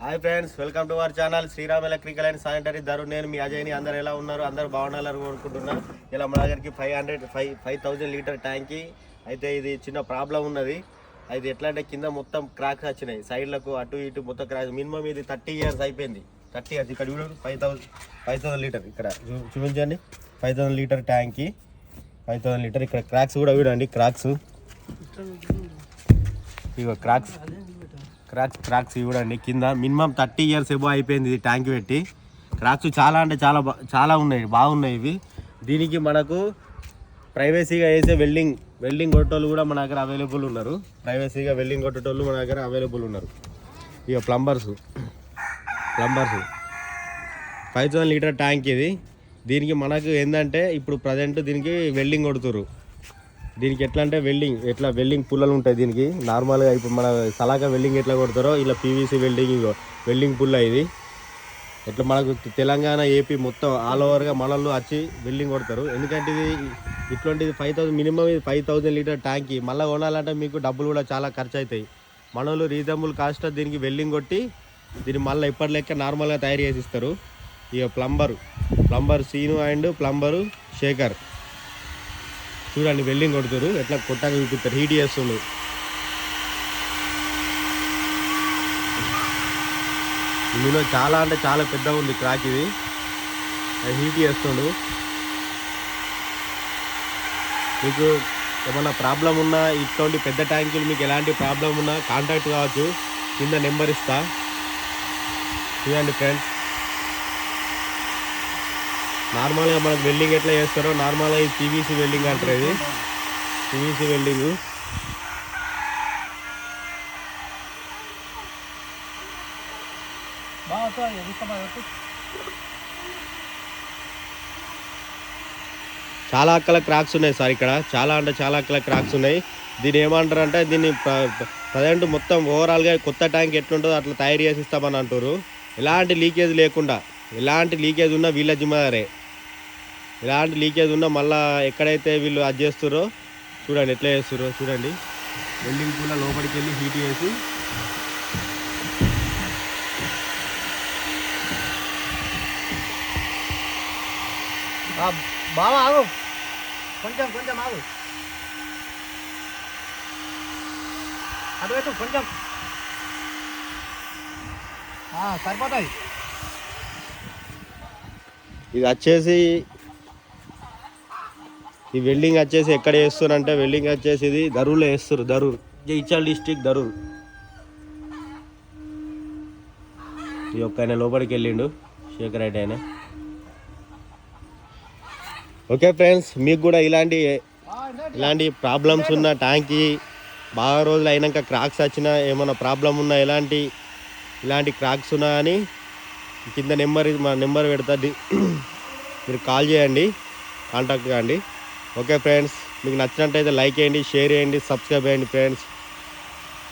Hi friends, welcome to our channel Sriram electrical and sanitary Dharun. నేను మీ అజయ్ ని. అందరు ఎలా ఉన్నారు? అందరు బాగుండాలని కోరుకుంటున్నా. ఇలా మన దగ్గరికి 5,000 లీటర్ ట్యాంకి అయితే ఇది చిన్న ప్రాబ్లం ఉన్నది. అయితే ఎట్లా అంటే కింద మొత్తం క్రాక్స్ వచ్చినాయి, సైడ్లకు అటు ఇటు మొత్తం క్రాక్. మినిమం ఇది 30 years అయిపోయింది. 30 years. ఇక్కడ చూడండి 5,000 లీటర్ ఇక్కడ చూపించండి. 5,000 లీటర్ ట్యాంకి 5,000 లీటర్. ఇక్కడ క్రాక్స్ కూడా చూడండి, క్రాక్స్ ఇగో క్రాక్స్ చూడండి కింద. మినిమం 30 years ఎబో అయిపోయింది ఇది ట్యాంక్ పెట్టి. క్రాక్స్ చాలా అంటే చాలా ఉన్నాయి, బాగున్నాయి ఇవి. దీనికి మనకు ప్రైవసీగా వేసే వెల్డింగ్ కొట్టేటోళ్ళు కూడా మన దగ్గర అవైలబుల్ ఉన్నారు. ప్రైవసీగా వెల్డింగ్ కొట్టేటోళ్ళు మన దగ్గర అవైలబుల్ ఉన్నారు. ఇక ప్లంబర్స్ 5,000 లీటర్ ట్యాంక్ ఇది. దీనికి మనకు ఏంటంటే ఇప్పుడు ప్రజెంట్ దీనికి వెల్డింగ్ కొడుతురు. దీనికి ఎట్లా అంటే వెల్డింగ్ పుల్లలు ఉంటాయి దీనికి. నార్మల్గా ఇప్పుడు మన సలాక వెల్డింగ్ ఎట్లా కొడతారో ఇలా పీవీసీ వెల్డింగ్ పుల్ల ఇది. ఎట్లా మనకు తెలంగాణ ఏపీ మొత్తం ఆల్ ఓవర్గా మనల్లో వచ్చి వెల్డింగ్ కొడతారు. ఎందుకంటే ఇది ఇట్లాంటిది 5,000 మినిమం, ఇది 5,000 లీటర్ ట్యాంక్కి మళ్ళీ కొనాలంటే మీకు డబ్బులు కూడా చాలా ఖర్చు అవుతాయి. మనోళ్ళు రీజనబుల్ కాస్ట్ దీనికి వెల్డింగ్ కొట్టి దీన్ని మళ్ళీ ఇప్పటి లెక్క నార్మల్గా తయారు చేసి ఇస్తారు. ఇక plumber Seenu and plumber Shekhar చూడండి వెల్డింగ్ కొడుతారు. ఎట్లా కొట్టాక చూపిస్తారు, హీట్ చేస్తుండు. ఇందులో చాలా అంటే చాలా పెద్దగా ఉంది క్రాక్ ఇది. అది హీట్ చేస్తుండు. మీకు ఏమన్నా ప్రాబ్లం ఉన్నా, ఇటువంటి పెద్ద ట్యాంకులు మీకు ఎలాంటి ప్రాబ్లం ఉన్నా కాంటాక్ట్ కావచ్చు. కింద నెంబర్ ఇస్తా, చూడండి ఫ్రెండ్స్. నార్మల్గా మనకు వెల్డింగ్ ఎట్లా చేస్తారో నార్మల్గా ఇది పీవీసీ వెల్డింగ్ అంటారు. ఇది పీవీసీ వెల్డింగ్. చాలా అక్కల క్రాక్స్ ఉన్నాయి సార్ ఇక్కడ. చాలా అంటే చాలా అక్కల క్రాక్స్ ఉన్నాయి. దీన్ని ఏమంటారు అంటే దీన్ని ప్రజెంట్ మొత్తం ఓవరాల్గా కొత్త ట్యాంక్ ఎట్లుంటుందో అట్లా తయారు చేసి ఇస్తామని అంటారు. ఎలాంటి లీకేజ్ లేకుండా, ఎలాంటి లీకేజ్ ఉన్నా వీళ్ళ జిమ్మదారే. ఎలాంటి లీకేజ్ ఉన్నా మళ్ళీ ఎక్కడైతే వీళ్ళు అది చేస్తారో చూడండి, ఎట్లా చేస్తారో చూడండి. వెల్డింగ్ కూడా లోపలికి వెళ్ళి హీట్ చేసి బాగా ఆగు, కొంచెం ఆగు, అటువైపు కొంచెం సరిపోతుంది. ఇది వచ్చేసి ఈ వెల్డింగ్ వచ్చేసి ఎక్కడ చేస్తారంటే వెల్డింగ్ వచ్చేసి ఇది దరూర్లో వేస్తారు. దరూర్, జైచాల్ డిస్ట్రిక్ట్ దరూర్. ఈ ఒక్క ఆయన లోపలికి వెళ్ళిండు, శేఖర్ అయితే ఆయన. ఓకే ఫ్రెండ్స్, మీకు కూడా ఇలాంటి ప్రాబ్లమ్స్ ఉన్న ట్యాంక్కి బాగా రోజులు అయినాక క్రాక్స్ వచ్చినా, ఏమైనా ప్రాబ్లం ఉన్నా, ఇలాంటి క్రాక్స్ ఉన్నా అని కింద మా నెంబర్ పెడుతుంది, మీరు కాల్ చేయండి, కాంటాక్ట్ కాండి. ఓకే ఫ్రెండ్స్, మీకు నచ్చినట్టయితే లైక్ చేయండి, షేర్ చేయండి, సబ్స్క్రైబ్ చేయండి ఫ్రెండ్స్.